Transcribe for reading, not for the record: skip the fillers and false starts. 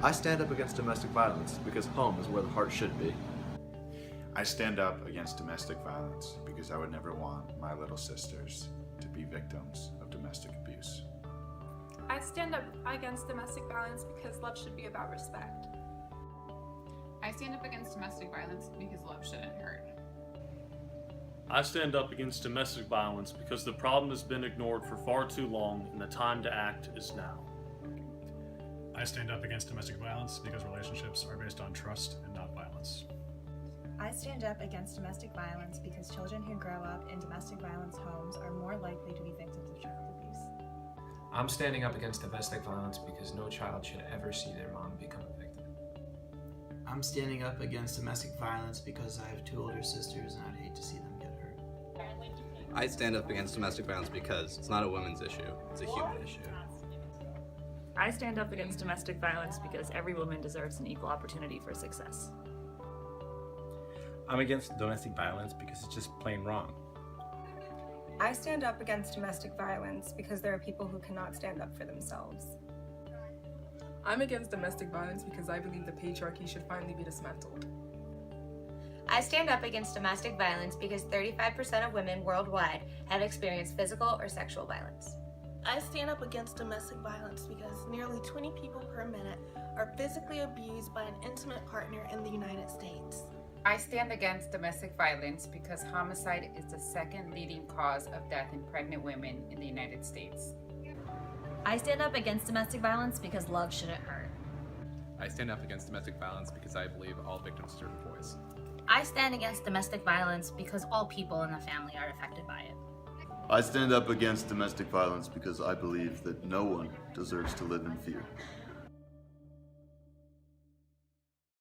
I stand up against domestic violence because home is where the heart should be. I stand up against domestic violence because I would never want my little sisters to be victims of domestic abuse. I stand up against domestic violence because love should be about respect. I stand up against domestic violence because love shouldn't hurt. I stand up against domestic violence because the problem has been ignored for far too long and the time to act is now. I stand up against domestic violence because relationships are based on trust and not violence. I stand up against domestic violence because children who grow up in domestic violence homes are more likely to be victims of child abuse. I'm standing up against domestic violence because no child should ever see their mom become a victim. I'm standing up against domestic violence because I have two older sisters and I'd hate to see them get hurt. I stand up against domestic violence because it's not a women's issue, it's a human issue. I stand up against domestic violence because every woman deserves an equal opportunity for success. I'm against domestic violence because it's just plain wrong. I stand up against domestic violence because there are people who cannot stand up for themselves. I'm against domestic violence because I believe the patriarchy should finally be dismantled. I stand up against domestic violence because 35% of women worldwide have experienced physical or sexual violence. I stand up against domestic violence because nearly 20 people per minute are physically abused by an intimate partner in the United States. I stand against domestic violence because homicide is the second leading cause of death in pregnant women in the United States. I stand up against domestic violence because love shouldn't hurt. I stand up against domestic violence because I believe all victims deserve a voice. I stand against domestic violence because all people in the family are affected by it. I stand up against domestic violence because I believe that no one deserves to live in fear.